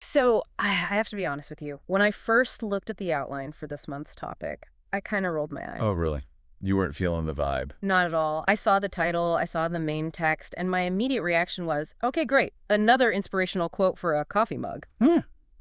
So I have to be honest with you. When I first looked at the outline for this month's topic, I kind of rolled my eyes. Oh, really? You weren't feeling the vibe. Not at all. I saw the title, I saw the main text, and my immediate reaction was, okay, great. Another inspirational quote for a coffee mug.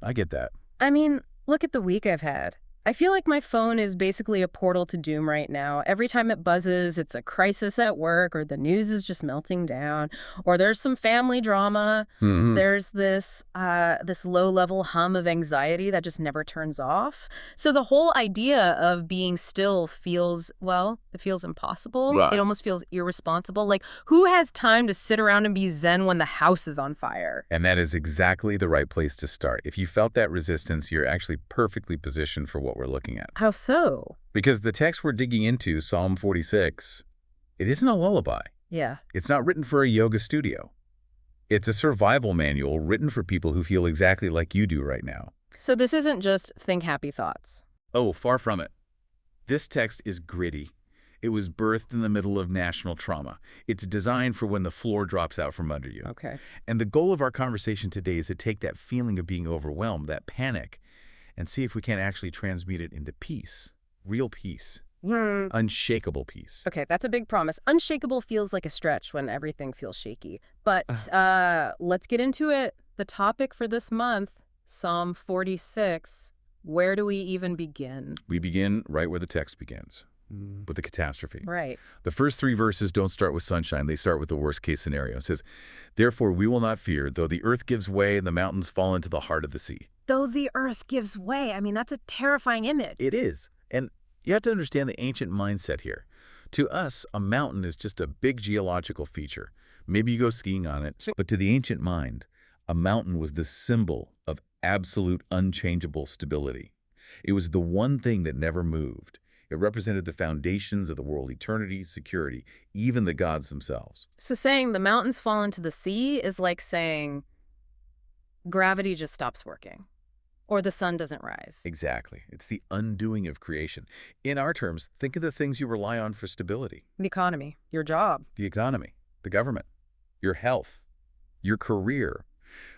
I get that. I mean, look at the week I've had. I feel like my phone is basically a portal to doom right now. Every time it buzzes, it's a crisis at work, or the news is just melting down, or there's some family drama. There's this low-level hum of anxiety that just never turns off. So the whole idea of being still feels, well, it feels impossible. Right. It almost feels irresponsible. Like, who has time to sit around and be zen when the house is on fire? And that is exactly the right place to start. If you felt that resistance, you're actually perfectly positioned for what we're looking at. How so? Because the text we're digging into, Psalm 46, it isn't a lullaby. Yeah. It's not written for a yoga studio. It's a survival manual written for people who feel exactly like you do right now. So this isn't just think happy thoughts. Oh, far from it. This text is gritty. It was birthed in the middle of national trauma. It's designed for when the floor drops out from under you. Okay. And the goal of our conversation today is to take that feeling of being overwhelmed, that panic, and see if we can actually transmute it into peace, real peace, unshakable peace. Okay, that's a big promise. Unshakable feels like a stretch when everything feels shaky. But let's get into it. The topic for this month, Psalm 46. Where do we even begin? We begin right where the text begins, with the catastrophe. Right. The first three verses don't start with sunshine. They start with the worst-case scenario. It says, "Therefore we will not fear, though the earth gives way and the mountains fall into the heart of the sea." Though the earth gives way. I mean, that's a terrifying image. It is. And you have to understand the ancient mindset here. To us, a mountain is just a big geological feature. Maybe you go skiing on it. But to the ancient mind, a mountain was the symbol of absolute unchangeable stability. It was the one thing that never moved. It represented the foundations of the world, eternity, security, even the gods themselves. So saying the mountains fall into the sea is like saying gravity just stops working. Or the sun doesn't rise. Exactly. It's the undoing of creation. In our terms, think of the things you rely on for stability. The economy, your job. The economy, the government, your health, your career.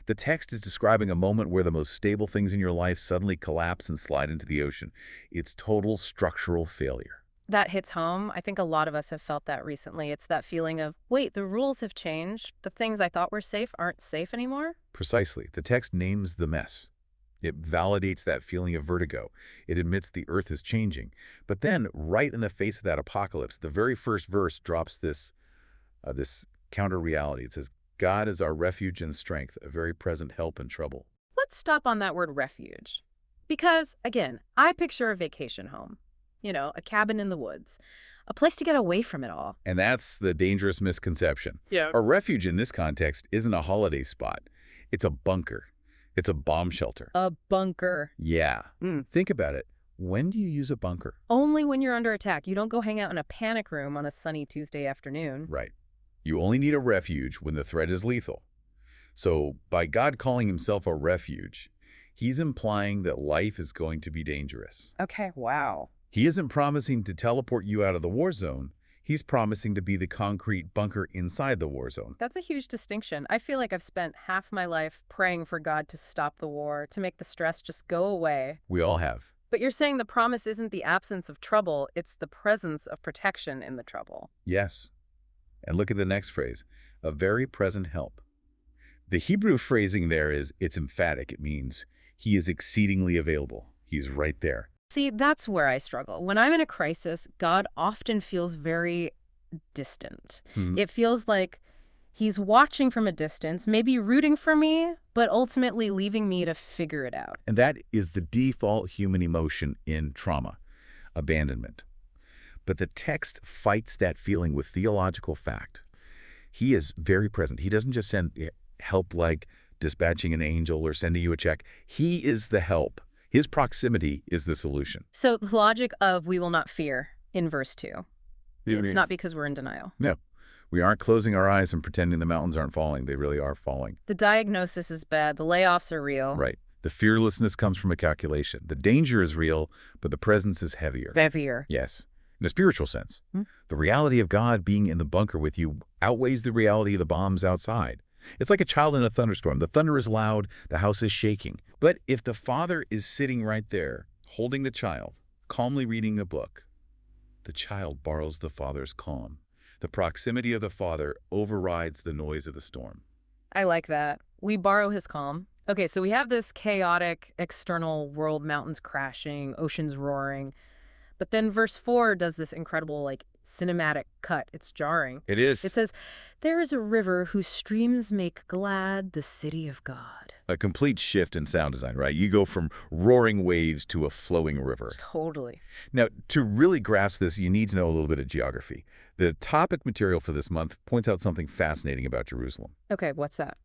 The text is describing a moment where the most stable things in your life suddenly collapse and slide into the ocean. It's total structural failure. That hits home. I think a lot of us have felt that recently. It's that feeling of, wait, the rules have changed. The things I thought were safe aren't safe anymore. Precisely. The text names the mess. It validates that feeling of vertigo. It admits the earth is changing. But then, right in the face of that apocalypse, the very first verse drops this counter-reality. It says, "God is our refuge and strength, a very present help in trouble." Let's stop on that word refuge. Because, again, I picture a vacation home. You know, a cabin in the woods. A place to get away from it all. And that's the dangerous misconception. Yeah. A refuge in this context isn't a holiday spot. It's a bunker. It's a bomb shelter. A bunker. Yeah. Think about it. When do you use a bunker? Only when you're under attack. You don't go hang out in a panic room on a sunny Tuesday afternoon. Right. You only need a refuge when the threat is lethal. So by God calling himself a refuge, he's implying that life is going to be dangerous. Okay, wow. He isn't promising to teleport you out of the war zone. He's promising to be the concrete bunker inside the war zone. That's a huge distinction. I feel like I've spent half my life praying for God to stop the war, to make the stress just go away. We all have. But you're saying the promise isn't the absence of trouble, it's the presence of protection in the trouble. Yes. And look at the next phrase, a very present help. The Hebrew phrasing there it's emphatic. It means he is exceedingly available. He's right there. See, that's where I struggle. When I'm in a crisis, God often feels very distant. It feels like he's watching from a distance, maybe rooting for me, but ultimately leaving me to figure it out. And that is the default human emotion in trauma, abandonment. But the text fights that feeling with theological fact. He is very present. He doesn't just send help like dispatching an angel or sending you a check. He is the help. His proximity is the solution. So the logic of we will not fear in verse 2. It's not because we're in denial. No. We aren't closing our eyes and pretending the mountains aren't falling. They really are falling. The diagnosis is bad. The layoffs are real. Right. The fearlessness comes from a calculation. The danger is real, but the presence is heavier. Heavier. Yes. In a spiritual sense. The reality of God being in the bunker with you outweighs the reality of the bombs outside. It's like a child in a thunderstorm. The thunder is loud, the house is shaking. But if the father is sitting right there, holding the child, calmly reading a book, the child borrows the father's calm. The proximity of the father overrides the noise of the storm. I like that. We borrow his calm. Okay, so we have this chaotic external world, mountains crashing, oceans roaring. But then verse 4 does this incredible, like, cinematic cut. It's jarring. It It is says, "There is a river whose streams make glad the city of God." a complete shift in sound design, right? You go from roaring waves to a flowing river. Totally. Now, to really grasp this, you need to know a little bit of geography. The topic material for this month points out something fascinating about Jerusalem. Okay, what's that?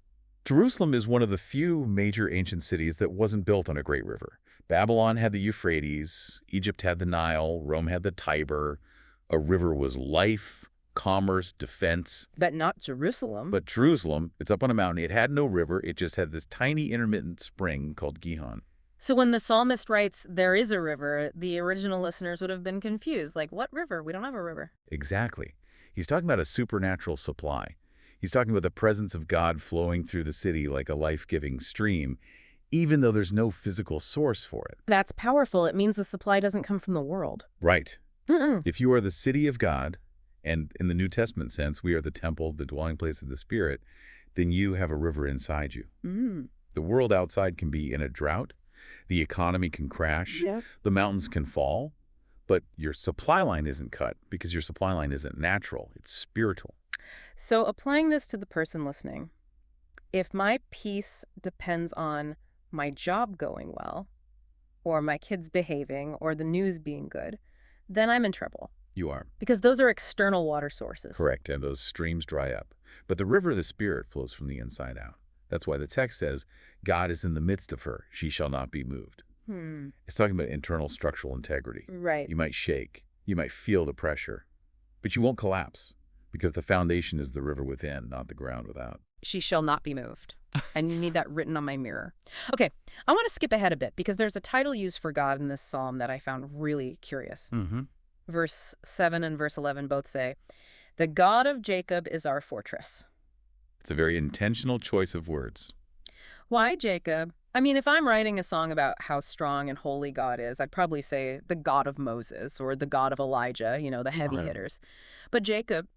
Jerusalem is one of the few major ancient cities that wasn't built on a great river. Babylon had the Euphrates, Egypt had the Nile, Rome had the Tiber. A river was life, commerce, defense. But not Jerusalem. But Jerusalem, it's up on a mountain. It had no river. It just had this tiny intermittent spring called Gihon. So when the psalmist writes, "there is a river," the original listeners would have been confused. Like, what river? We don't have a river. Exactly. He's talking about a supernatural supply. He's talking about the presence of God flowing through the city like a life-giving stream, even though there's no physical source for it. That's powerful. It means the supply doesn't come from the world. Right. Mm-mm. If you are the city of God, and in the New Testament sense, we are the temple, the dwelling place of the Spirit, then you have a river inside you. Mm. The world outside can be in a drought. The economy can crash. Yeah. The mountains can fall. But your supply line isn't cut because your supply line isn't natural. It's spiritual. So applying this to the person listening, if my peace depends on my job going well, or my kids behaving, or the news being good, then I'm in trouble. You are. Because those are external water sources. Correct, and those streams dry up. But the river of the Spirit flows from the inside out. That's why the text says, God is in the midst of her. She shall not be moved. It's talking about internal structural integrity. Right. You might shake. You might feel the pressure. But you won't collapse because the foundation is the river within, not the ground without. She shall not be moved. And you need that written on my mirror. Okay, I want to skip ahead a bit because there's a title used for God in this psalm that I found really curious. Verse 7 and verse 11 both say, "The God of Jacob is our fortress." It's a very intentional choice of words. Why Jacob? I mean, if I'm writing a song about how strong and holy God is, I'd probably say the God of Moses or the God of Elijah, you know, the heavy Right. hitters. But Jacob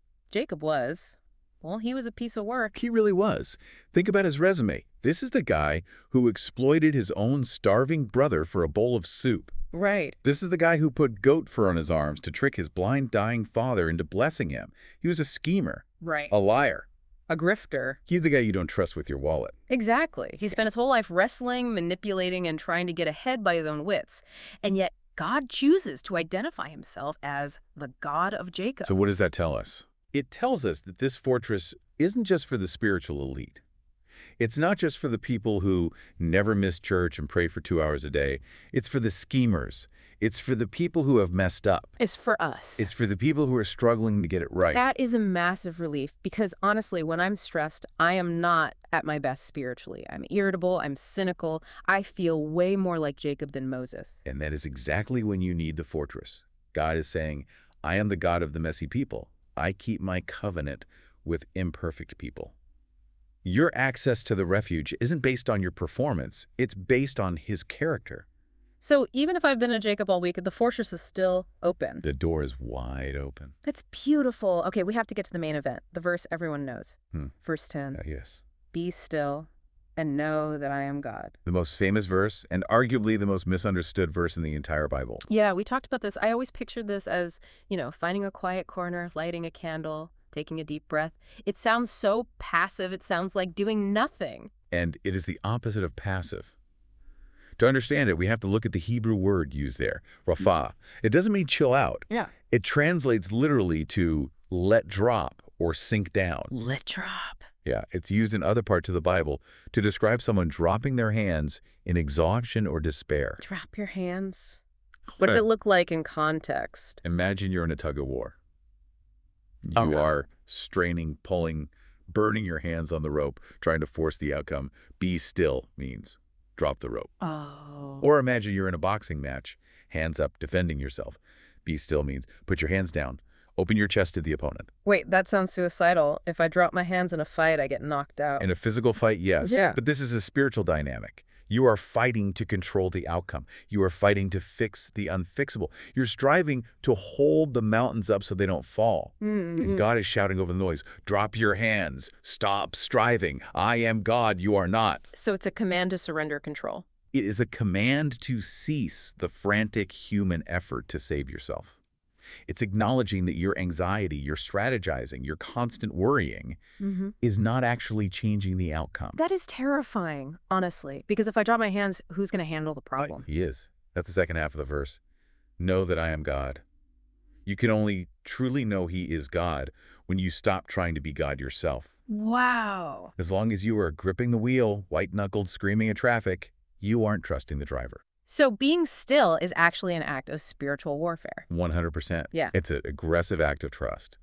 was, well, he was a piece of work. He really was. Think about his resume. This is the guy who exploited his own starving brother for a bowl of soup. Right. This is the guy who put goat fur on his arms to trick his blind, dying father into blessing him. He was a schemer, Right. a liar. A grifter. He's the guy you don't trust with your wallet. Exactly. He spent his whole life wrestling, manipulating, and trying to get ahead by his own wits. And yet God chooses to identify himself as the God of Jacob. So what does that tell us? It tells us that this fortress isn't just for the spiritual elite. It's not just for the people who never miss church and pray for 2 hours a day. It's for the schemers. It's for the people who have messed up. It's for us. It's for the people who are struggling to get it right. That is a massive relief because honestly, when I'm stressed, I am not at my best spiritually. I'm irritable, I'm cynical. I feel way more like Jacob than Moses. And that is exactly when you need the fortress. God is saying, I am the God of the messy people. I keep my covenant with imperfect people. Your access to the refuge isn't based on your performance. It's based on his character. So even if I've been a Jacob all week, the fortress is still open. The door is wide open. That's beautiful. Okay, we have to get to the main event, the verse everyone knows. Verse 10. Yes. Be still and know that I am God. The most famous verse and arguably the most misunderstood verse in the entire Bible. Yeah, we talked about this. I always pictured this as, finding a quiet corner, lighting a candle, taking a deep breath. It sounds so passive. It sounds like doing nothing. And it is the opposite of passive. To understand it, we have to look at the Hebrew word used there, rafah. It doesn't mean chill out. Yeah. It translates literally to let drop or sink down. Let drop. Yeah, it's used in other parts of the Bible to describe someone dropping their hands in exhaustion or despair. Drop your hands. What does it look like in context? Imagine you're in a tug of war. You are straining, pulling, burning your hands on the rope, trying to force the outcome. Be still means drop the rope. Oh. Or imagine you're in a boxing match, hands up, defending yourself. Be still means put your hands down, Open your chest to the opponent. Wait, that sounds suicidal. If I drop my hands in a fight, I get knocked out. In a physical fight, yes. Yeah. But this is a spiritual dynamic. You are fighting to control the outcome. You are fighting to fix the unfixable. You're striving to hold the mountains up so they don't fall. And God is shouting over the noise, drop your hands, stop striving. I am God, you are not. So it's a command to surrender control. It is a command to cease the frantic human effort to save yourself. It's acknowledging that your anxiety, your strategizing, your constant worrying is not actually changing the outcome. That is terrifying, honestly, because if I drop my hands, who's going to handle the problem? He is. That's the second half of the verse. Know that I am God. You can only truly know he is God when you stop trying to be God yourself. Wow. As long as you are gripping the wheel, white-knuckled, screaming at traffic, you aren't trusting the driver. So being still is actually an act of spiritual warfare. 100%. Yeah. It's an aggressive act of trust.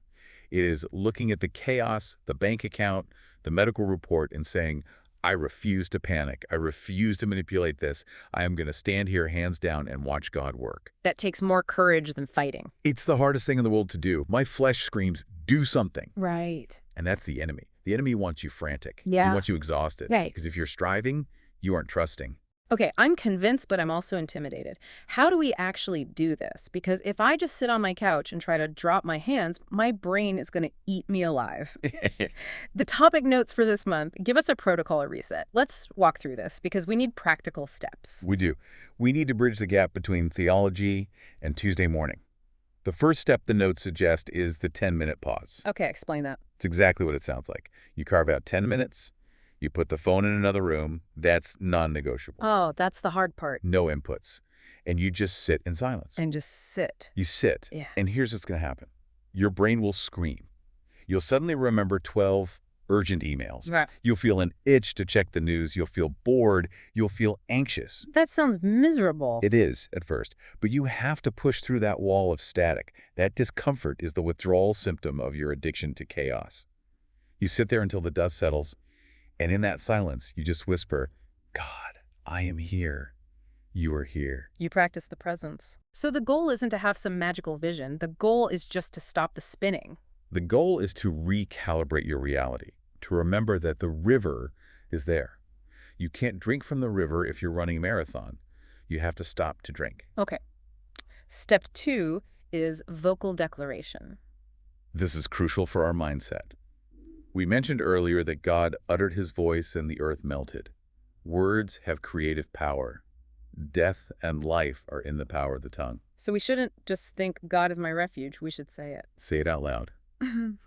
It is looking at the chaos, the bank account, the medical report, and saying, I refuse to panic. I refuse to manipulate this. I am going to stand here hands down and watch God work. That takes more courage than fighting. It's the hardest thing in the world to do. My flesh screams, do something. Right. And that's the enemy. The enemy wants you frantic. Yeah. He wants you exhausted. Right. Because if you're striving, you aren't trusting. Okay, I'm convinced, but I'm also intimidated. How do we actually do this? Because if I just sit on my couch and try to drop my hands, my brain is going to eat me alive. The topic notes for this month give us a protocol reset. Let's walk through this because we need practical steps. We do. We need to bridge the gap between theology and Tuesday morning. The first step the notes suggest is the 10-minute pause. Okay, explain that. It's exactly what it sounds like. You carve out 10 minutes. You put the phone in another room. That's non-negotiable. Oh, that's the hard part. No inputs. And you just sit in silence. And just sit. You sit. Yeah. And here's what's going to happen. Your brain will scream. You'll suddenly remember 12 urgent emails. Right. You'll feel an itch to check the news. You'll feel bored. You'll feel anxious. That sounds miserable. It is at first, but you have to push through that wall of static. That discomfort is the withdrawal symptom of your addiction to chaos. You sit there until the dust settles. And in that silence, you just whisper, God, I am here. You are here. You practice the presence. So the goal isn't to have some magical vision. The goal is just to stop the spinning. The goal is to recalibrate your reality, to remember that the river is there. You can't drink from the river if you're running a marathon. You have to stop to drink. Okay. Step 2 is vocal declaration. This is crucial for our mindset. We mentioned earlier that God uttered his voice and the earth melted. Words have creative power. Death and life are in the power of the tongue. So we shouldn't just think God is my refuge. We should say it. Say it out loud.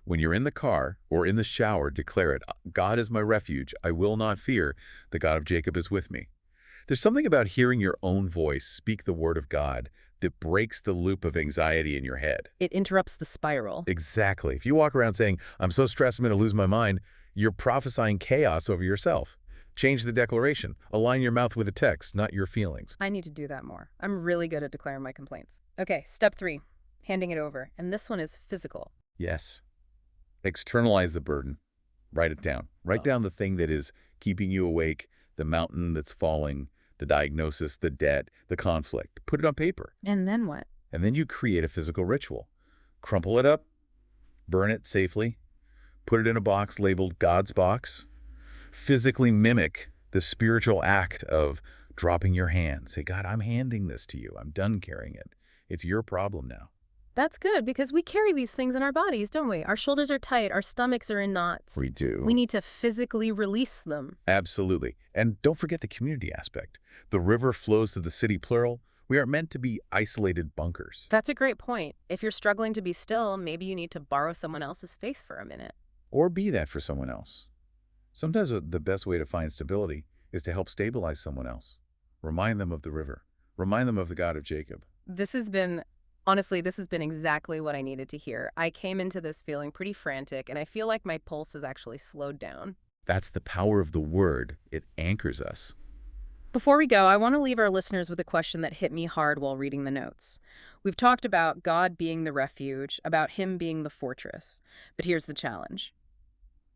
When you're in the car or in the shower, declare it. God is my refuge. I will not fear. The God of Jacob is with me. There's something about hearing your own voice speak the word of God that breaks the loop of anxiety in your head. It interrupts the spiral. Exactly. If you walk around saying, I'm so stressed I'm going to lose my mind, you're prophesying chaos over yourself. Change the declaration. Align your mouth with the text, not your feelings. I need to do that more. I'm really good at declaring my complaints. Okay, step 3, handing it over. And this one is physical. Yes. Externalize the burden. Write it down. Write down the thing that is keeping you awake, the mountain that's falling, the diagnosis, the debt, the conflict. Put it on paper. And then what? And then you create a physical ritual. Crumple it up, burn it safely, put it in a box labeled God's box. Physically mimic the spiritual act of dropping your hand. Say, God, I'm handing this to you. I'm done carrying it. It's your problem now. That's good because we carry these things in our bodies, don't we? Our shoulders are tight. Our stomachs are in knots. We do. We need to physically release them. Absolutely. And don't forget the community aspect. The river flows to the city, plural. We aren't meant to be isolated bunkers. That's a great point. If you're struggling to be still, maybe you need to borrow someone else's faith for a minute. Or be that for someone else. Sometimes the best way to find stability is to help stabilize someone else. Remind them of the river. Remind them of the God of Jacob. Honestly, this has been exactly what I needed to hear. I came into this feeling pretty frantic, and I feel like my pulse has actually slowed down. That's the power of the word. It anchors us. Before we go, I want to leave our listeners with a question that hit me hard while reading the notes. We've talked about God being the refuge, about him being the fortress. But here's the challenge.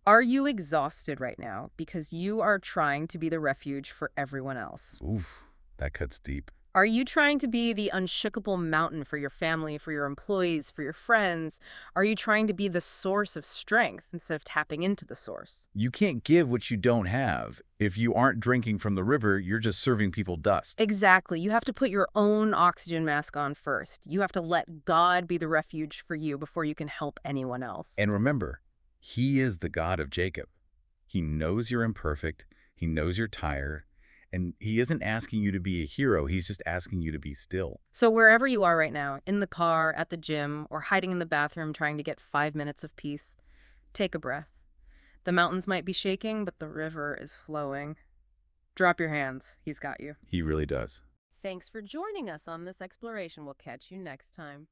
Are you exhausted right now because you are trying to be the refuge for everyone else? Oof, that cuts deep. Are you trying to be the unshakable mountain for your family, for your employees, for your friends? Are you trying to be the source of strength instead of tapping into the source? You can't give what you don't have. If you aren't drinking from the river, you're just serving people dust. Exactly. You have to put your own oxygen mask on first. You have to let God be the refuge for you before you can help anyone else. And remember, he is the God of Jacob. He knows you're imperfect. He knows you're tired. And he isn't asking you to be a hero. He's just asking you to be still. So wherever you are right now, in the car, at the gym, or hiding in the bathroom trying to get 5 minutes of peace, take a breath. The mountains might be shaking, but the river is flowing. Drop your hands. He's got you. He really does. Thanks for joining us on this exploration. We'll catch you next time.